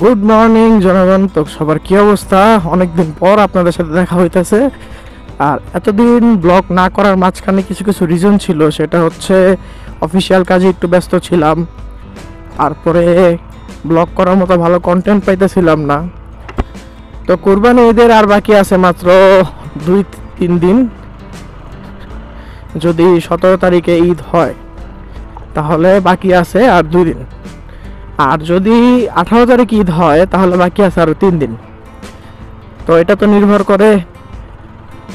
Good morning জনগণ। তো সবার কি অবস্থা? অনেকদিন পর আপনাদের সাথে দেখা হইতেছে। আর এতদিন ব্লগ না করার মাঝখানে কিছু কিছু রিজন ছিল, সেটা হচ্ছে অফিসিয়াল কাজে একটু ব্যস্ত ছিলাম, তারপরে ব্লগ করার মতো ভালো কন্টেন্ট পাইতেছিলাম না। তো কুরবানি ঈদের আর বাকি আছে মাত্র 2-3 দিন। যদি 17 তারিখে ঈদ হয় তাহলে বাকি আছে আর 2 দিন, আর যদি 18 তারিখ ঈদ হয় তাহলে বাকি আছে আরও 3 দিন। তো এটা তো নির্ভর করে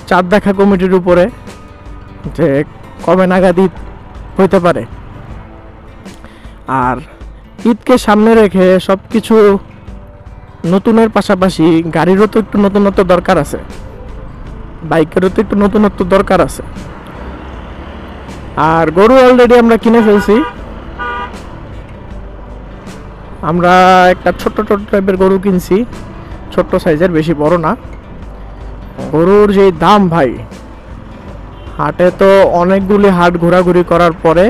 চাঁদ দেখা কমিটির উপরে যে কবে নাগাদ ঈদ হইতে পারে। আর ঈদকে সামনে রেখে সব কিছু নতুনের পাশাপাশি গাড়িরও তো একটু নতুনত্ব দরকার আছে, বাইকেরও তো একটু নতুনত্ব দরকার আছে। আর গরু অলরেডি আমরা কিনে ফেলছি। আমরা একটা ছোট্ট টাইপের গরু কিনছি, ছোট্ট সাইজের, বেশি বড় না। গরুর যে দাম ভাই, হাটে তো অনেকগুলি হাট ঘোরাঘুরি করার পরে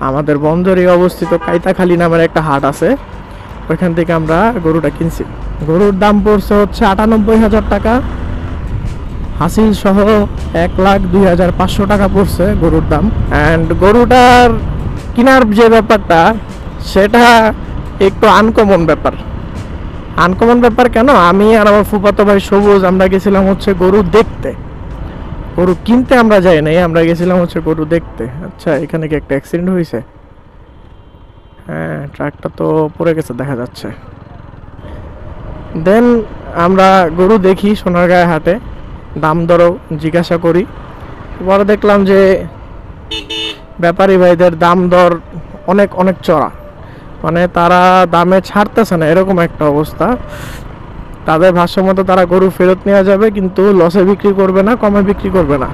আমাদের বন্দরে অবস্থিত কাইতাখালী নামের একটা হাট আছে, ওইখান থেকে আমরা গরুটা কিনছি। গরুর দাম পড়ছে হচ্ছে 98,000 টাকা, হাসিল সহ 1,02,500 টাকা পড়ছে গরুর দাম। অ্যান্ড গরুটার কেনার যে ব্যাপারটা, সেটা একটু আনকমন ব্যাপার। কেন? আমি আর আমার ফুফাতো ভাই সবুজ আমরা গেছিলাম হচ্ছে গরু দেখতে, গরু কিনতে আমরা যাই নাই, আমরা গেছিলাম হচ্ছে গরু দেখতে। আচ্ছা, এখানে কি একটা অ্যাক্সিডেন্ট হয়েছে? হ্যাঁ, ট্রাকটা তো পড়ে গেছে দেখা যাচ্ছে। দেন আমরা গরু দেখি সোনারগাঁয়ে হাটে, দাম দরও জিজ্ঞাসা করি। পরে দেখলাম যে ব্যাপারী ভাইদের দাম দর অনেক অনেক চড়া, মানে তারা দামে ছাড়তেছে না, এরকম একটা অবস্থা। তাদের ভাষ্য মতো তারা গরু ফেরত নেওয়া যাবে, কিন্তু লসে বিক্রি করবে না, কমে বিক্রি করবে না।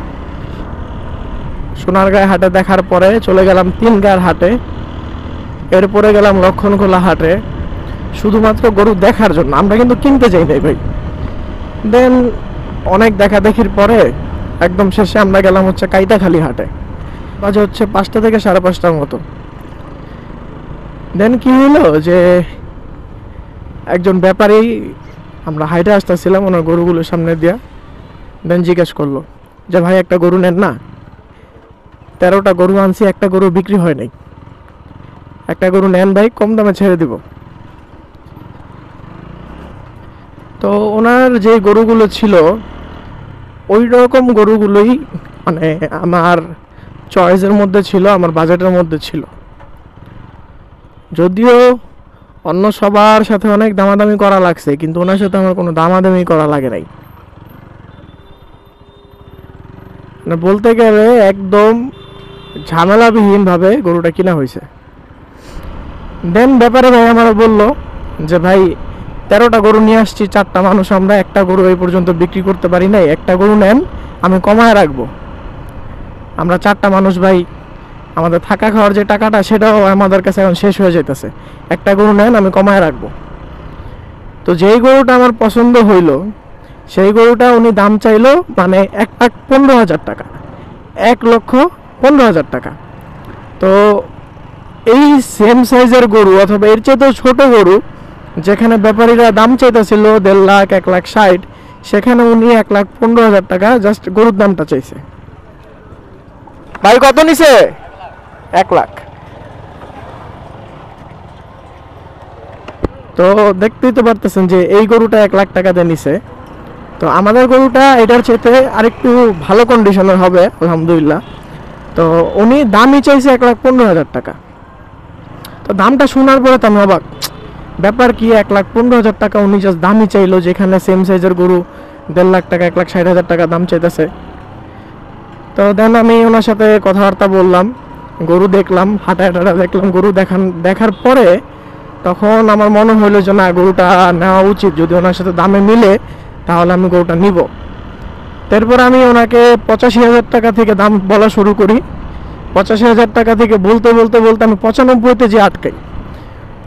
সোনারগাঁয়ে হাটে দেখার পরে চলে গেলাম 3 গাঁয়ের হাটে, এরপরে গেলাম লক্ষণখোলা হাটে, শুধুমাত্র গরু দেখার জন্য। আমরা কিন্তু কিনতে যাই নাই ভাই। দেন অনেক দেখা দেখির পরে একদম শেষে আমরা গেলাম হচ্ছে কাইতাখালী হাটে, বাজে হচ্ছে 5টা থেকে 5:30টার মতো। দেন কি হলো যে একজন ব্যাপারী, আমরা হাইটে আসতেছিলাম ওনার গরুগুলোর সামনে দিয়া, দেন জিজ্ঞেস করলো যে ভাই একটা গরু নেন না? 13টা গরু আনছি, একটা গরু বিক্রি হয় নাই, একটা গরু নেন ভাই, কম দামে ছেড়ে দিব। তো ওনার যে গরুগুলো ছিল ওই রকম গরুগুলোই মানে আমার চয়েসের মধ্যে ছিল, আমার বাজেটের মধ্যে ছিল। যদিও অন্য সবার সাথে অনেক দামাদামি করা লাগছে, কিন্তু ওনার সাথে আমার কোনো দামাদামি করা লাগে নাই। মানে বলতে গেলে একদম ঝামেলাবিহীনভাবে গরুটা কিনা হয়েছে। দেন ব্যাপারে ভাই আমার বললো যে ভাই 13টা গরু নিয়ে আসছি, 4টা মানুষ আমরা, একটা গরু এই পর্যন্ত বিক্রি করতে পারি নাই, একটা গরু নেন, আমি কমায় রাখবো। আমরা 4টা মানুষ ভাই, আমাদের থাকা খাওয়ার যে টাকাটা সেটাও আমাদের কাছে এখন শেষ হয়ে যেতেছে, একটা গরু নেন, আমি কমায় রাখবো। তো যেই গরুটা আমার পছন্দ হইলো সেই গরুটা উনি দাম চাইলো মানে 1,15,000 টাকা, 1,15,000 টাকা। তো এই সেম সাইজের গরু অথবা এর চেয়ে তো ছোট গরু যেখানে ব্যাপারীরা দাম চাইতেছিল 1.5 লাখ 1,60,000, সেখানে উনি 1,15,000 টাকা জাস্ট গরুর দামটা চাইছে। ভাই কত নিছে? 1 লাখ। তো দেখতেই তো পারতেছেন যে এই গরুটা 1 লাখ টাকা দিয়ে নিছে। তো আমাদের গরুটা এটার চেয়ে আরেকটু ভালো কন্ডিশনের হবে আলহামদুলিল্লাহ। তো উনি দামই চাইছে 1,15,000 টাকা। তো দামটা শোনার পরে তো আমি অবাক, ব্যাপার কি 1,15,000 টাকা উনি জাস্ট দামই চাইলো, যেখানে সেম সাইজের গরু 1.5 লাখ টাকা 1,60,000 টাকা দাম চাইতেছে। তো দেন আমি ওনার সাথে কথাবার্তা বললাম, গরু দেখলাম, হাঁটা দেখলাম, গরু দেখার পরে তখন আমার মনে হলো যে না, গরুটা নেওয়া উচিত। যদি ওনার সাথে দামে মিলে তাহলে আমি গরুটা নিব। তারপর আমি ওনাকে 85,000 টাকা থেকে দাম বলা শুরু করি। 85,000 টাকা থেকে বলতে আমি 95-তে যে আটকাই।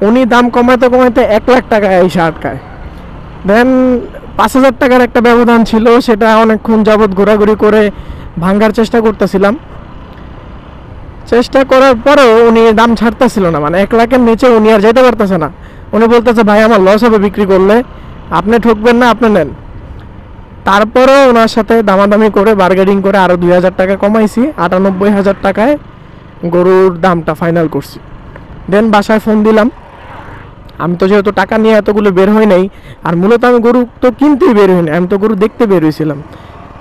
উনি দাম কমাইতে 1 লাখ টাকা এসে আটকায়। দেন 5,000 টাকার একটা ব্যবধান ছিল, সেটা অনেকক্ষণ যাবৎ ঘোরাঘুরি করে ভাঙ্গার চেষ্টা করতেছিলাম। চেষ্টা করার পরেও উনি দাম ছাড়তেছিল না, মানে 1 লাখের নিচে উনি আর যেতে পারতেছে না। উনি বলতেছে ভাই আমার লস হবে বিক্রি করলে, আপনি ঠকবেন না, আপনি নেন। তারপরেও ওনার সাথে দামাদামি করে বার্গেনিং করে আরও 2,000 টাকা কমাইছি, 98,000 টাকায় গরুর দামটা ফাইনাল করছি। দেন বাসায় ফোন দিলাম, আমি তো যেহেতু টাকা নিয়ে এতগুলো বের হই নাই, আর মূলত আমি গরু তো কিনতেই বের হইনি, আমি তো গরু দেখতে বের হয়েছিলাম।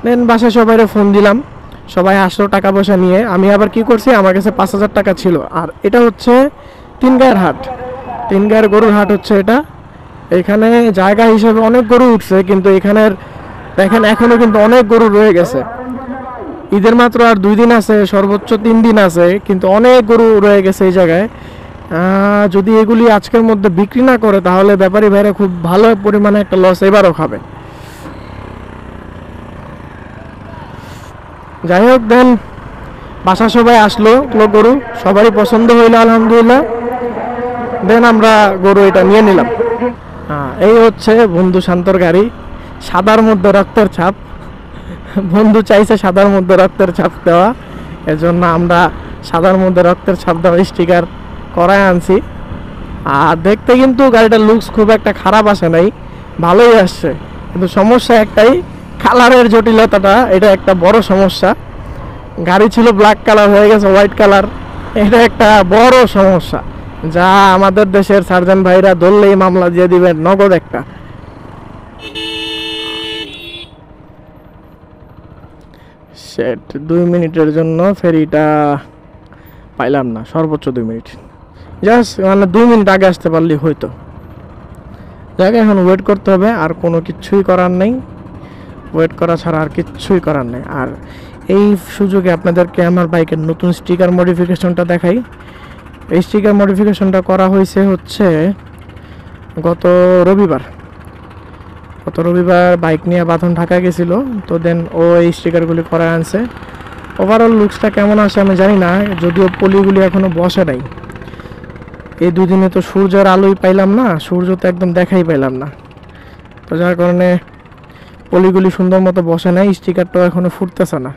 দেন বাসায় সবাইরে ফোন দিলাম, সবাই আসলো টাকা পয়সা নিয়ে। আমি আবার কি করছি, আমার কাছে 5,000 টাকা ছিল। আর এটা হচ্ছে 3 গায়ের হাট, 3 গায়ের গরুর হাট হচ্ছে এটা। এখানে জায়গা হিসেবে অনেক গরু উঠছে, কিন্তু এখানের দেখেন এখনও কিন্তু অনেক গরু রয়ে গেছে। ঈদের মাত্র আর 2 দিন আছে, সর্বোচ্চ 3 দিন আছে, কিন্তু অনেক গরু রয়ে গেছে এই জায়গায়। যদি এগুলি আজকের মধ্যে বিক্রি না করে তাহলে ব্যাপারী ভাইরা খুব ভালো পরিমাণে একটা লস এবারও খাবে। যাই হোক, দেন বাসা সবাই আসলো, গরু সবারই পছন্দ হইলো আলহামদুলিল্লাহ। দেন আমরা গরু এটা নিয়ে নিলাম। এই হচ্ছে বন্ধু শান্তর গাড়ি, সাদার মধ্যে রক্তের ছাপ। বন্ধু চাইছে সাদার মধ্যে রক্তের ছাপ দেওয়া, এজন্য আমরা সাদার মধ্যে রক্তের ছাপ দেওয়া স্টিকার করায় আনছি। আর দেখতে কিন্তু গাড়িটার লুকস খুব একটা খারাপ আসে নাই, ভালোই আসছে। কিন্তু সমস্যা একটাই, কালারের জটিলতাটা, এটা একটা বড় সমস্যা। গাড়ি ছিল ব্ল্যাক কালার, হয়ে গেছে হোয়াইট কালার, এটা একটা বড় সমস্যা, যা আমাদের দেশের সার্জন ভাইরা ধরলেই মামলা দিয়ে দিবেন নগদ একটা। সেট 2 মিনিটের জন্য ফেরিটা পাইলাম না, সর্বোচ্চ 2 মিনিট, জাস্ট মানে 2 মিনিট আগে আসতে পারলেই হয়তো। জায়গায় এখন ওয়েট করতে হবে, আর কোনো কিছুই করার নেই, ওয়েট করা ছাড়া আর কিচ্ছুই করার নেই। আর এই সুযোগে আপনাদেরকে আমার বাইকের নতুন স্টিকার মডিফিকেশনটা দেখাই। এই স্টিকার মডিফিকেশনটা করা হয়েছে হচ্ছে গত রবিবার বাইক নিয়ে বাঁধন ঢাকা গেছিলো, তো দেন ও এই স্টিকারগুলি করা আনছে। ওভারঅল লুকসটা কেমন আসে আমি জানি না, যদিও পলিগুলি এখনও বসে নাই। এই 2 দিনে তো সূর্যের আলোই পাইলাম না, সূর্য তো একদম দেখাই পাইলাম না, তো যার কারণে পলিগুলি সুন্দর মতো বসে নাই, স্টিকারটাও এখনও ফুটতেছে না।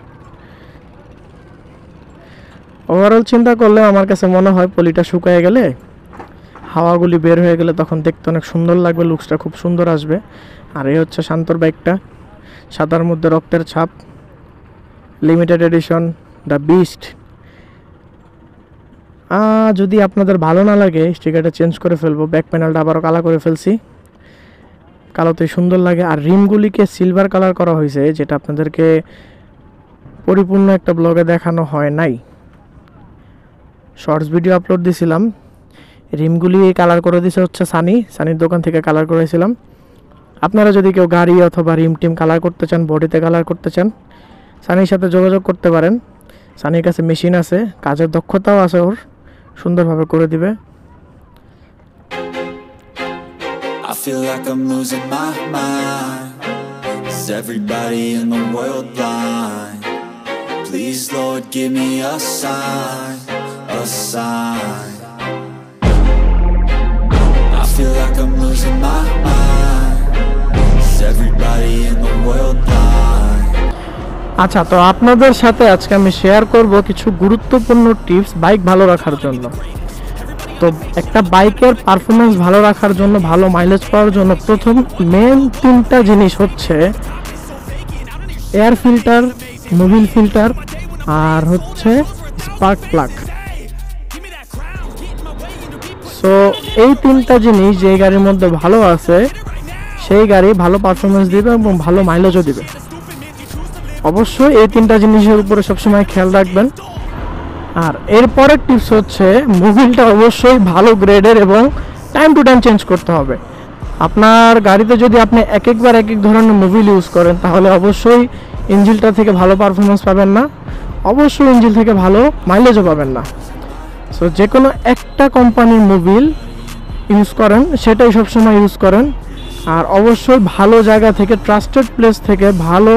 ওভারঅল চিন্তা করলে আমার কাছে মনে হয় পলিটা শুকায় গেলে, হাওয়াগুলি বের হয়ে গেলে তখন দেখতে অনেক সুন্দর লাগবে, লুকসটা খুব সুন্দর আসবে। আর এই হচ্ছে শান্তর বাইকটা, সাদার মধ্যে রক্তের ছাপ, লিমিটেড এডিশন, দ্য বিস্ট। যদি আপনাদের ভালো না লাগে স্টিকারটা চেঞ্জ করে ফেলবো, ব্যাক প্যানেলটা আবারও কালো করে ফেলছি, কালোতেই সুন্দর লাগে। আর রিমগুলিকে সিলভার কালার করা হয়েছে, যেটা আপনাদেরকে পরিপূর্ণ একটা ব্লগে দেখানো হয় নাই, শর্টস ভিডিও আপলোড দিয়েছিলাম। রিমগুলি কালার করে দিয়েছে হচ্ছে সানির দোকান থেকে কালার করেছিলাম। আপনারা যদি কেউ গাড়ি অথবা রিম টিম কালার করতে চান, বডিতে কালার করতে চান, সানির সাথে যোগাযোগ করতে পারেন। সানির কাছে মেশিন আছে, কাজের দক্ষতাও আছে ওর, সুন্দরভাবে করে দিবে। I feel like I'm losing my mind. Is everybody in the world blind? Please Lord give me a sign, a sign. I feel like I'm losing my mind. Is everybody in the world blind? আচ্ছা, তো আপনাদের সাথে আজকে আমি share করব কিছু গুরুত্বপূর্ণ tips bike ভালো রাখার জন্য। তো একটা বাইকের পারফরমেন্স ভালো রাখার জন্য, ভালো মাইলেজ পাওয়ার জন্য প্রথম মেন 3টা জিনিস হচ্ছে এয়ার ফিল্টার, মোবিল ফিল্টার, আর হচ্ছে স্পার্ক প্লাগ। সো এই 3টা জিনিস যে গাড়ির মধ্যে ভালো আছে, সেই গাড়ি ভালো পারফরমেন্স দিবে এবং ভালো মাইলেজও দিবে। অবশ্যই এই 3টা জিনিসের উপরে সবসময় খেয়াল রাখবেন। আর এরপরের টিপস হচ্ছে মোবিলটা অবশ্যই ভালো গ্রেডের এবং টাইম টু টাইম চেঞ্জ করতে হবে। আপনার গাড়িতে যদি আপনি এক একবার এক এক ধরনের মোবিল ইউজ করেন, তাহলে অবশ্যই ইঞ্জিনটা থেকে ভালো পারফরমেন্স পাবেন না, অবশ্যই ইঞ্জিন থেকে ভালো মাইলেজও পাবেন না। সো যে কোনো একটা কোম্পানির মোবিল ইউজ করেন, সেটাই সবসময় ইউজ করেন। আর অবশ্যই ভালো জায়গা থেকে, ট্রাস্টেড প্লেস থেকে ভালো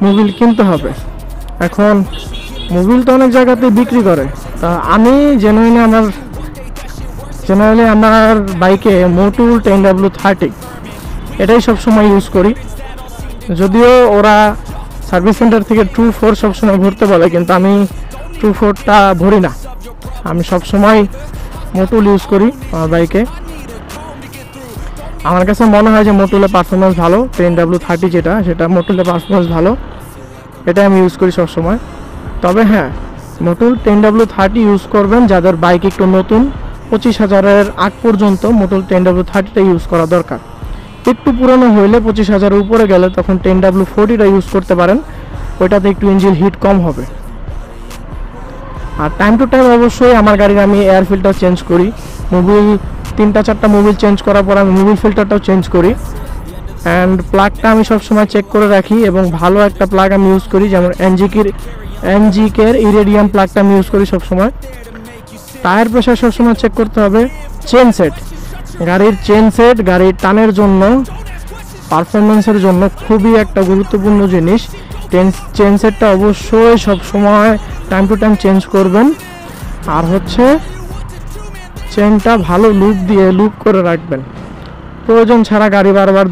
মোবিল কিনতে হবে। এখন মোবিল তো অনেক জায়গাতে বিক্রি করে, তা আমি জেনারেলি আমার বাইকে মোটুল 10W30 এটাই সবসময় ইউজ করি। যদিও ওরা সার্ভিস সেন্টার থেকে True 4 সবসময় ভরতে বলে, কিন্তু আমি True 4টা ভরি না, আমি সবসময় মোটুল ইউজ করি আমার বাইকে। আমার কাছে মনে হয় যে মোটুলের পারফরমেন্স ভালো, 10W30 যেটা, সেটা মোটুলের পারফরমেন্স ভালো, এটা আমি ইউজ করি সবসময়। তবে হ্যাঁ, মোটুল 10W30 ইউজ করবেন যাদের বাইক একটু নতুন, 25,000-এর আগ পর্যন্ত মোটুল 10W30টা ইউজ করা দরকার। একটু পুরনো হইলে 25,000-এর উপরে গেলে তখন 10W40টা ইউজ করতে পারেন, ওইটাতে একটু ইঞ্জিন হিট কম হবে। আর টাইম টু টাইম অবশ্যই আমার গাড়ির আমি এয়ার ফিল্টার চেঞ্জ করি, মোবিল 3-4টা মোবিল চেঞ্জ করার পর আমি মোবিল ফিল্টারটাও চেঞ্জ করি। অ্যান্ড প্লাগটা আমি সবসময় চেক করে রাখি এবং ভালো একটা প্লাগ আমি ইউজ করি, যেমন এনজিকের ইরেডিয়াম প্লাগটা আমি ইউজ করি সবসময়। টায়ার প্রেশার সবসময় চেক করতে হবে। চেন সেট, গাড়ির চেন সেট গাড়ির টানের জন্য, পারফরমেন্সের জন্য খুবই একটা গুরুত্বপূর্ণ জিনিস। চেন সেটটা অবশ্যই সবসময় টাইম টু টাইম চেঞ্জ করবেন। আর হচ্ছে চেনটা ভালো লুপ করে রাখবেন, প্রয়োজন ছাড়া গাড়ি বারবার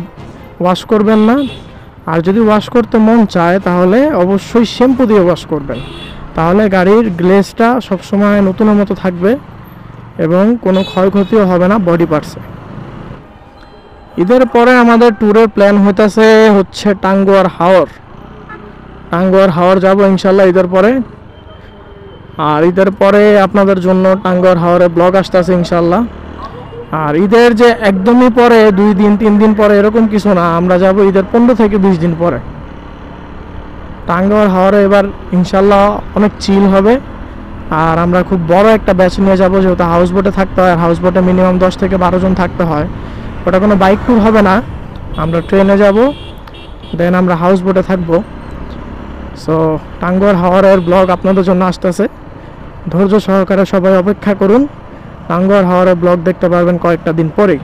ওয়াশ করবেন না। আর যদি ওয়াশ করতে মন চায় তাহলে অবশ্যই শ্যাম্পু দিয়ে ওয়াশ করবেন, তাহলে গাড়ির গ্লেজটা সবসময় নতুনের মতো থাকবে এবং কোনো ক্ষয়ক্ষতিও হবে না বডি পার্টসে। ঈদের পরে আমাদের ট্যুরের প্ল্যান হচ্ছে টাঙ্গুয়ার হাওর যাব ইনশাল্লাহ ঈদের পরে। আর ঈদের পরে আপনাদের জন্য টাঙ্গুয়ার হাওরে ব্লগ আসতেছে ইনশাল্লাহ। আর ঈদের যে একদমই পরে 2 দিন 3 দিন পরে এরকম কিছু না, আমরা যাব ঈদের 15 থেকে 20 দিন পরে টাঙ্গুয়ার হাওরে। এবার ইনশাল্লাহ অনেক চিল হবে। আর আমরা খুব বড় একটা ব্যাচ নিয়ে যাব, যেহেতু হাউস বোটে থাকতে হয়, আর হাউস বোটে মিনিমাম 10 থেকে 12 জন থাকতে হয়। ওটা কোনো বাইক ট্যুর হবে না, আমরা ট্রেনে যাব, দেন আমরা হাউস বোটে থাকবো। সো টাঙ্গুয়ার হাওরের ব্লগ আপনাদের জন্য আসতেছে, ধৈর্য সহকারে সবাই অপেক্ষা করুন। টাঙ্গুয়ার হাওরের ব্লগ দেখতে পারবেন কয়েকটা দিন পরেই।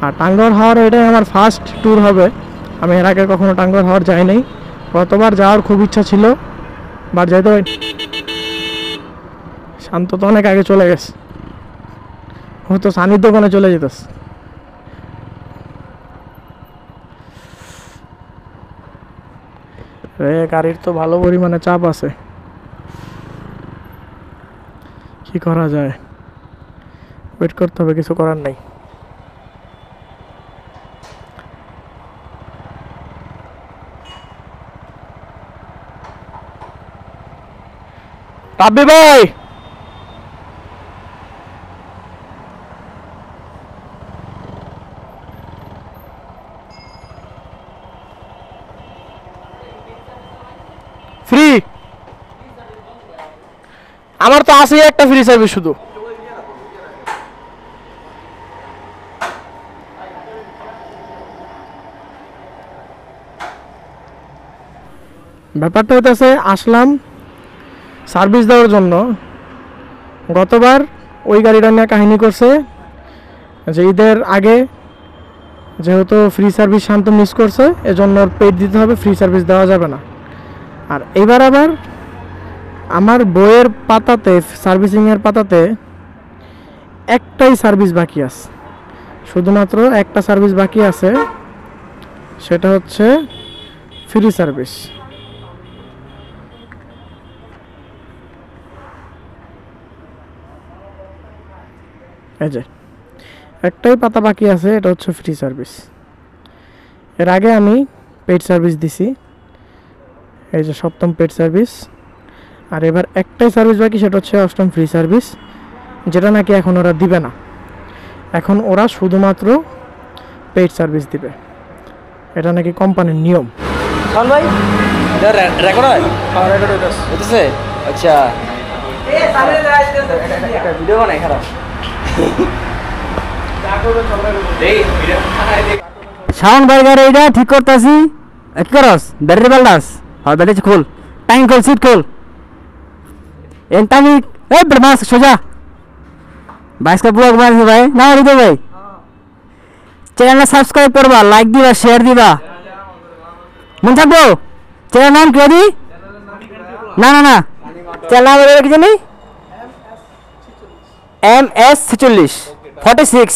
আর টাঙ্গুয়ার হাওর এটাই আমার ফার্স্ট ট্যুর হবে, আমি এর আগে কখনো টাঙ্গুয়ার হাওর যাই নাই। গতবার যাওয়ার খুব ইচ্ছা ছিল, বাট যাইতে হয়। শান্ত তো অনেক আগে চলে গেছে, হয়তো সানির দোকানে চলে যেতেছে। গাড়ির তো ভালো পরিমাণে চাপ আছে, কি করা যায়, ওয়েট করতে হবে, কিছু করার নাই। রাব্বি ভাই, ফ্রি আমার তো আছে একটা ফ্রি সার্ভিস শুধু। ব্যাপারটা হইতেছে, আসলাম সার্ভিস দেওয়ার জন্য। গতবার ওই গাড়িটা নিয়ে কাহিনী করছে যে ঈদের আগে যেহেতু ফ্রি সার্ভিস শান্ত মিস করছে, এজন্য ওর পেড দিতে হবে, ফ্রি সার্ভিস দেওয়া যাবে না। আর এবার আবার আমার বইয়ের পাতাতে, সার্ভিসিংয়ের পাতাতে একটাই সার্ভিস বাকি আছে, শুধুমাত্র একটা সার্ভিস বাকি আছে, সেটা হচ্ছে ফ্রি সার্ভিস। এই যে একটাই পাতা বাকি আছে, এটা হচ্ছে ফ্রি সার্ভিস। এর আগে আমি পেড সার্ভিস দিছি, এই যে 7ম পেড সার্ভিস। আর এবার একটাই সার্ভিস বাকি, সেটা হচ্ছে 8ম ফ্রি সার্ভিস, যেটা নাকি এখন ওরা দিবে না, এখন ওরা শুধুমাত্র পেড সার্ভিস দিবে, এটা নাকি কোম্পানির নিয়ম। ভাই রেকর্ড হয়? হইতেছে? আচ্ছা ভিডিও বানাই খারাপ। শাওন বার্গার এইটা ঠিক করতেছি, কি করস? Battery Paltus? হ্যাঁ ব্যাটারি খোল, টাইম খোল, সিট খোল, এনটামি এই ব্রহ্মাস সোজা বাইসকা ব্লগ বানাইছে ভাই, না হইতো ভাই। চ্যানেলটা সাবস্ক্রাইব করবা, লাইক দিবা, শেয়ার দিবা, মন থাকবো। চ্যানেল নাম কি দি? না না না, চ্যানেল নাম কি জানি? MS46 46।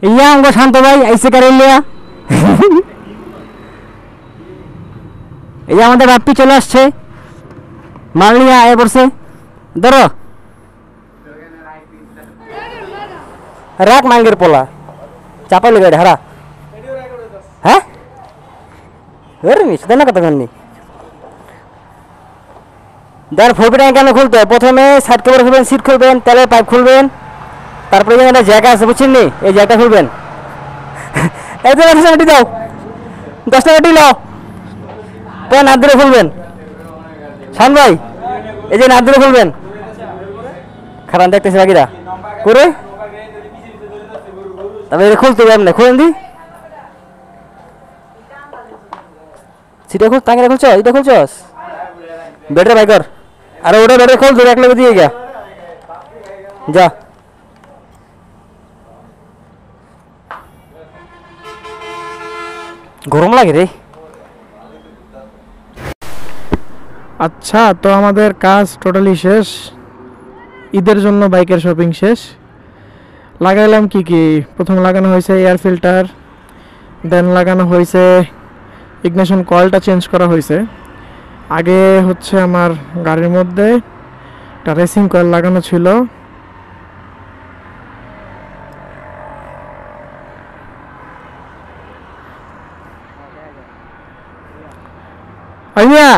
ইয়া আমগো শান্ত ভাই আইসে কারেলিয়া। এই যে আমাদের রাপ্পি চলে আসছে, মারলিয়া আয় পড়ছে, ধরো রাখ মাঙ্গের পোলা চাপাইলে গাড়ি হারা হ্যাঁ মিশতে না কথা কান্নি দেন ফোরবি ট্যাঙ্ক কেন খুলতে হয় প্রথমে সাইড কভার খুলবেন সিট খুলবেন তেলের পাইপ খুলবেন তারপরে যেখানে জায়গা আছে বুঝছেন নি এই জায়গাটা খুলবেন এই তো 10 টাকা দাও 10 টাকা নাও পরে নাত ধরে খুলবেন শান ভাই এই যে নাত ধরে খুলবেন খারাপ দেখতেছি বাকিরা করে তারপরে খুলতে হবে আপনি খুলেন দি সিটা খুল টাঙ্গিটা খুলছ এটা খুলছস বেটার বাইকর আরে ওটা বেটার খুল ধরে এক লগে দিয়ে গা যা গরম লাগে রে আচ্ছা, তো আমাদের কাজ টোটালি শেষ। ঈদের জন্য বাইকের শপিং শেষ। লাগাইলাম কি কি, প্রথম লাগানো হয়েছে এয়ার ফিল্টার, দেন লাগানো হয়েছে ইগনিশন কয়েলটা চেঞ্জ করা হয়েছে। আগে হচ্ছে আমার গাড়ির মধ্যে একটা রেসিং কয়েল লাগানো ছিল, আইয়া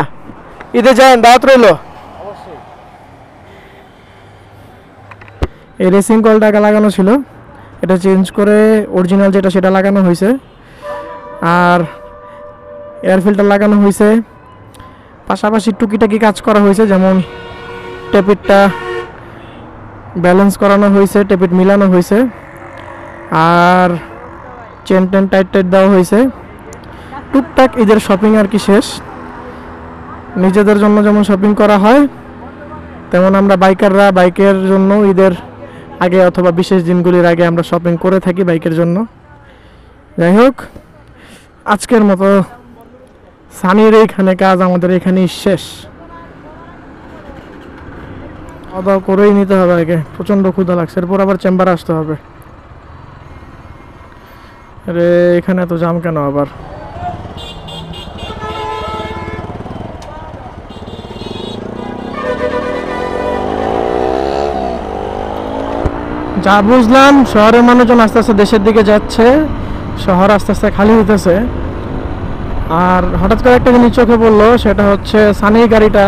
ঈদে যান, দাওয়াত রইল। এই রেসিং কয়েলটা লাগানো ছিল, এটা চেঞ্জ করে অরিজিনাল যেটা সেটা লাগানো হয়েছে। আর এয়ার ফিল্টার লাগানো হয়েছে, পাশাপাশি টুকিটাকি কাজ করা হয়েছে, যেমন টেপিটটা ব্যালেন্স করানো হয়েছে, টেপিট মিলানো হয়েছে, আর চেন টেন টাইট টাইট দেওয়া হয়েছে। টুকটাক ঈদের শপিং আর কি শেষ। নিজেদের জন্য যেমন শপিং করা হয়, তেমন আমরা বাইকাররা বাইকের জন্য ঈদের আগে অথবা বিশেষ দিনগুলির আগে আমরা শপিং করে থাকি বাইকের জন্য। যাই হোক, আজকের মতো সানির এইখানে কাজ আমাদের এখানেই শেষ। খাওয়া দাওয়া করেই নিতে হবে আগে, প্রচণ্ড ক্ষুধা লাগছে, এরপর আবার চেম্বারে আসতে হবে। আরে এখানে এত জাম কেন আবার? যা বুঝলাম, শহরের মানুষজন আস্তে আস্তে দেশের দিকে যাচ্ছে, শহর আস্তে আস্তে খালি হইতেছে। আর হঠাৎ করে একটা জিনিস চোখে পড়লো, সেটা হচ্ছে সানির গাড়িটা,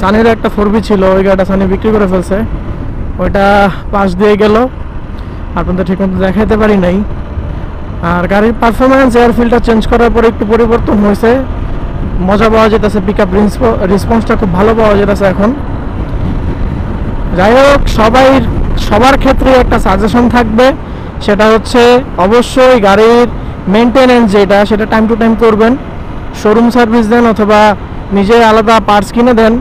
সানির একটা 4B ছিল, ওই গাড়িটা সানি বিক্রি করে ফেলছে। ওইটা পাশ দিয়ে গেল, আপনাদের ঠিক মতো দেখাইতে পারি নাই। আর গাড়ির পারফরমেন্স এয়ার ফিল্টার চেঞ্জ করার পরে একটু পরিবর্তন হয়েছে, মজা পাওয়া যেতেছে, পিক আপ রেসপন্সটা খুব ভালো পাওয়া যেতেছে এখন। যাই হোক, সবার ক্ষেত্রে একটা সাজেশন থাকবে, সেটা হচ্ছে অবশ্যই গাড়ির মেনটেনেন্স যেটা, সেটা টাইম টু টাইম করবেন। শোরুম সার্ভিস দেন অথবা নিজে আলাদা পার্টস কিনে দেন,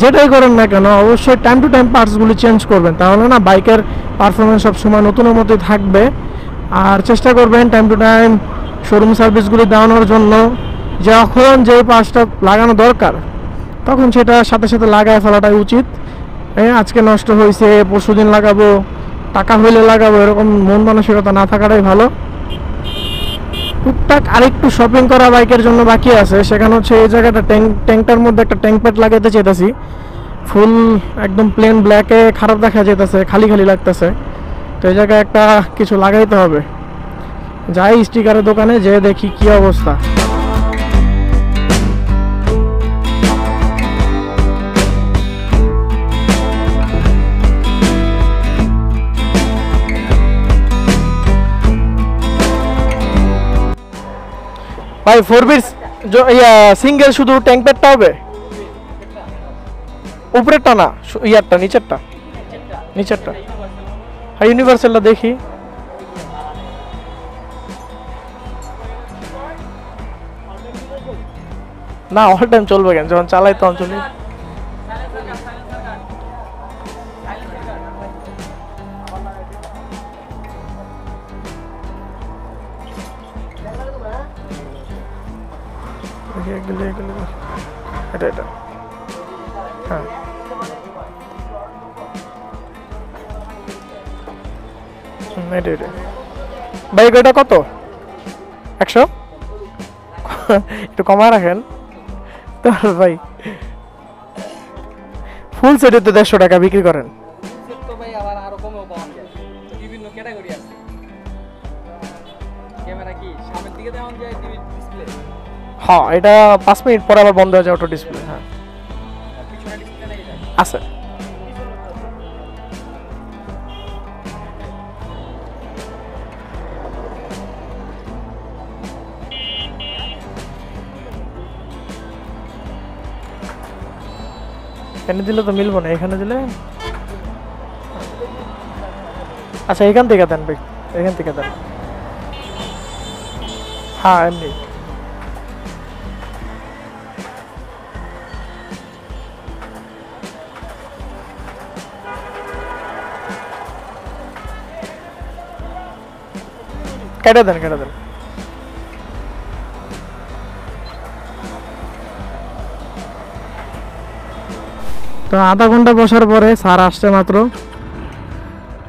যেটাই করেন না কেন অবশ্যই টাইম টু টাইম পার্টসগুলি চেঞ্জ করবেন, তাহলে না বাইকের পারফরমেন্স সবসময় নতুনের মতোই থাকবে। আর চেষ্টা করবেন টাইম টু টাইম শোরুম সার্ভিসগুলি দেওয়ানোর জন্য। যখন যেই পার্টসটা লাগানো দরকার তখন সেটা সাথে সাথে লাগায় ফেলাটাই উচিত। আজকে নষ্ট হয়েছে, পরশু দিন লাগাবো, টাকা হইলে লাগাবো, এরকম মন মানসিকতা না থাকাটাই ভালো। টুকটাক আরেকটু শপিং করা বাইকের জন্য বাকি আছে, সেখানে হচ্ছে এই জায়গাটা ট্যাঙ্কটার মধ্যে একটা ট্যাঙ্ক প্যাড লাগাতে চাইতেছি। ফুল একদম প্লেন ব্ল্যাকে খারাপ দেখা যেতেছে, খালি খালি লাগতেছে, তো এই জায়গায় একটা কিছু লাগাইতে হবে। যাই স্টিকারের দোকানে যে দেখি কি অবস্থা। ভাই 4B সিঙ্গেল শুধু ট্যাঙ্ক প্যাডটা হবে, উপরেরটা না, ইয়ারটা নিচেরটা, হ্যাঁ ইউনিভার্সালটা দেখি। না অল টাইম চলবে কেন, যখন চালাই তখন চলবে। এটা হ্যাঁ, এটা বাইক এটা কত? 100 একটু কমায় রাখেন তো ভাই। ফুল সেটে তো 150 টাকা বিক্রি করেন। ভাই আবার আরো কমেও পাওয়া যায়, বিভিন্ন ক্যাটাগরি আছে। হ্যাঁ, এটা 5 মিনিট পরে আবার বন্ধ হয়ে যায় অটো ডিসপ্লে। হ্যাঁ আছে। এখানে দিলে তো মিলবো না, এখানে দিলে। আচ্ছা এখান থেকে দেন ভাই, এখান থেকে দেন। হ্যাঁ এমনি। কেটে দেন, কেটে দেন। তো আধা ঘন্টা বসার পরে স্যার আসছে মাত্র।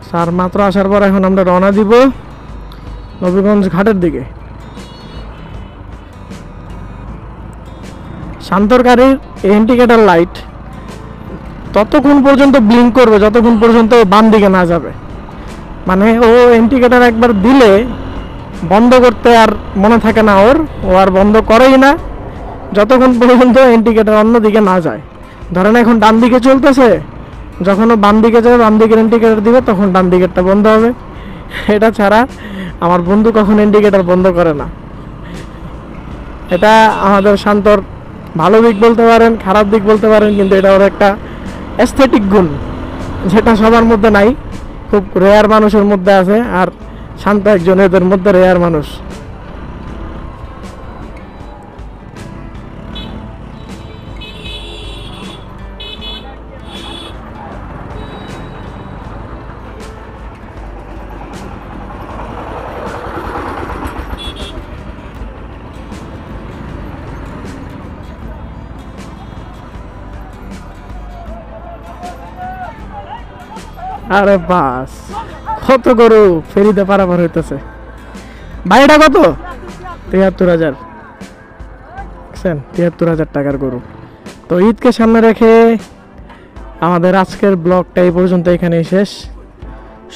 স্যার মাত্র আসার পর এখন আমরা রওনা দিব নবীগঞ্জ ঘাটের দিকে। শান্তর গাড়ির ইন্ডিকেটর লাইট ততক্ষণ পর্যন্ত ব্লিঙ্ক করবে যতক্ষণ পর্যন্ত বাম দিকে না যাবে। মানে ও ইন্ডিকেটর একবার দিলে বন্ধ করতে আর মনে থাকে না ওর, ও আর বন্ধ করেই না যতক্ষণ পর্যন্ত ইন্ডিকেটর অন্যদিকে না যায়। ধরেন এখন ডান দিকে চলতেছে, যখন ও বাম দিকে যাবে, বাম দিকের ইন্ডিকেটর দিবে, তখন ডান দিকেরটা বন্ধ হবে। এটা ছাড়া আমার বন্ধু কখন ইন্ডিকেটর বন্ধ করে না। এটা আমাদের শান্তর ভালো দিক বলতে পারেন, খারাপ দিক বলতে পারেন, কিন্তু এটা ওর একটা অ্যাস্থেটিক গুণ, যেটা সবার মধ্যে নাই, খুব রেয়ার মানুষের মধ্যে আছে। আর শান্ত একজন এদের মধ্যে রেয়ার মানুষ। আরে বাস, কত গরু ফেরিতে পারাপার হইতেছে। ভাইটা কত? ৭৩,০০০। ৭৩,০০০ টাকার গরু। তো ঈদকে সামনে রেখে আমাদের আজকের ব্লগটা এই পর্যন্ত এখানেই শেষ।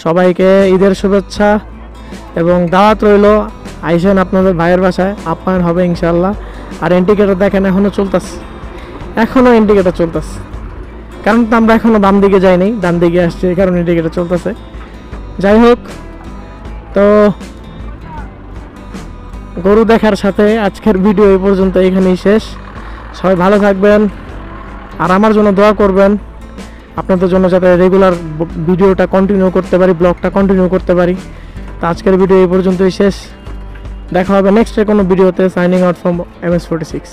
সবাইকে ঈদের শুভেচ্ছা এবং দাওয়াত রইল, আইসেন আপনাদের ভাইয়ের বাসায়, আপ্যায়ন হবে ইনশাল্লাহ। আর ইন্ডিকেটর দেখেন এখনও চলতেছে, এখনও ইন্ডিকেটর চলতেছে, কারণ তো আমরা এখনও বাম দিকে যাইনি, ডান দিকে আসছি, এই কারণে ইন্ডিকেটর চলতেছে। যাই হোক, তো গরু দেখার সাথে আজকের ভিডিও এই পর্যন্ত এখানেই শেষ। সবাই ভালো থাকবেন আর আমার জন্য দোয়া করবেন, আপনাদের জন্য যাতে রেগুলার ভিডিওটা কন্টিনিউ করতে পারি, ব্লগটা কন্টিনিউ করতে পারি। তো আজকের ভিডিও এই পর্যন্তই শেষ। দেখা হবে নেক্সট কোনো ভিডিওতে। Signing out from MS46।